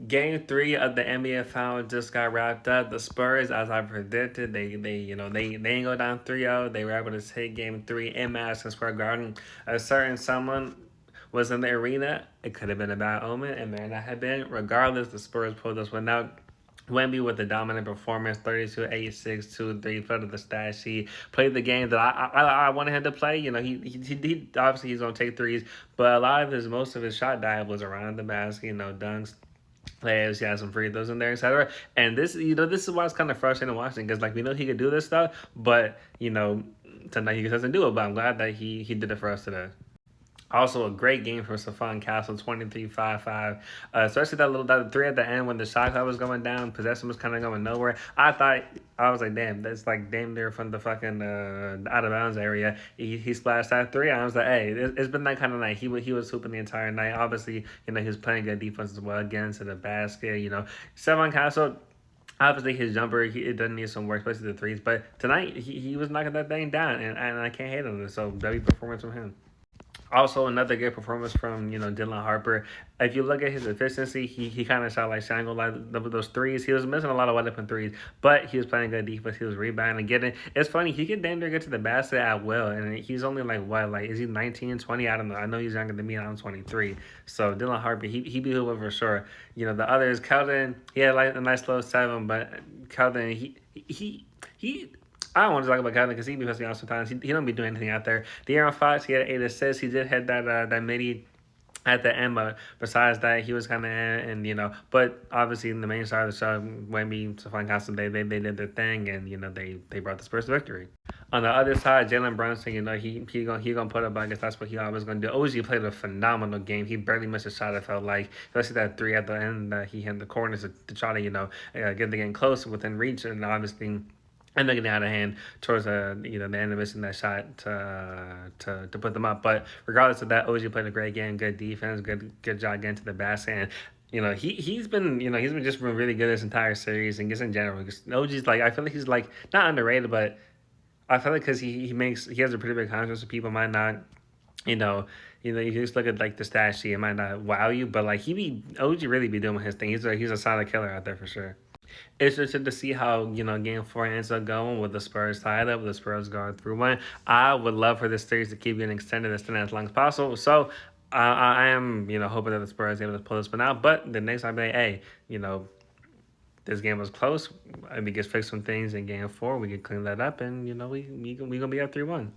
Game three of the NBA Finals just got wrapped up. The Spurs, as I predicted, they didn't go down 3-0. They were able to take game three in Madison Square Garden. A certain someone was in the arena. It could have been a bad omen. It may not have been. Regardless, the Spurs pulled this one out. Wemby with a dominant performance, 32, 8, 6, 2, 3, foot of the stat sheet. Played the game that I wanted him to play. You know, he obviously he's gonna take threes, but a lot of most of his shot dive was around the basket. You know, dunks, layups, he had some free throws in there, etc. And this is why it's kind of frustrating watching because like we know he could do this stuff, but tonight he doesn't do it. But I'm glad that he did it for us today. Also, a great game for Stephon Castle, 23-5-5. Especially that three at the end when the shot clock was going down, possession was kind of going nowhere. I was like, damn, that's like damn near from the fucking out of bounds area. He splashed that three. I was like, hey, it's been that kind of night. He was hooping the entire night. Obviously, he was playing good defense as well, getting to the basket. Stephon Castle. Obviously, his jumper, it doesn't need some work, especially the threes. But tonight, he was knocking that thing down, and I can't hate on it. So, W performance from him. Also, another good performance from Dylan Harper. If you look at his efficiency, he kind of shot like Shango like those threes. He was missing a lot of wide open threes, but he was playing good defense. He was rebounding, getting. It's funny he can damn near get to the basket at will, and he's only like what, like is he 19, 20? I don't know. I know he's younger than me, and I'm 23. So Dylan Harper, he be hooping for sure. The others, Keldon, he had like a nice little seven, but Keldon, he I don't want to talk about Kevin because he be pissing me off sometimes. He don't be doing anything out there. De'Aaron Fox, he had 8 assists. He did hit that midi at the end, but besides that, he was kind of But obviously, in the main side of the show, Wemby, Stephon Castle, they did their thing, and they brought the Spurs to victory. On the other side, Jalen Brunson, he gonna put up. I guess that's what he always gonna do. OG played a phenomenal game. He barely missed a shot. It felt like, especially that three at the end that he hit the corners to try to get the game close within reach, and obviously and they're getting out of hand towards the end of missing that shot to put them up. But regardless of that, OG played a great game, good defense, good job getting to the basket. And he's been just been really good this entire series and just in general. Because OG's like I feel like he's like not underrated, but I feel like because he has a pretty big contract, so people might not you know. You just look at like the stat sheet, it might not wow you, but like OG really be doing his thing. He's a solid killer out there for sure. It's interesting to see how Game Four ends up going with the Spurs tied up, with the Spurs going through one. I would love for this series to keep getting extended as long as possible. So I am hoping that the Spurs are able to pull this one out. But the next time, hey, this game was close. We get fix some things in Game Four. We can clean that up, and we gonna be up 3-1.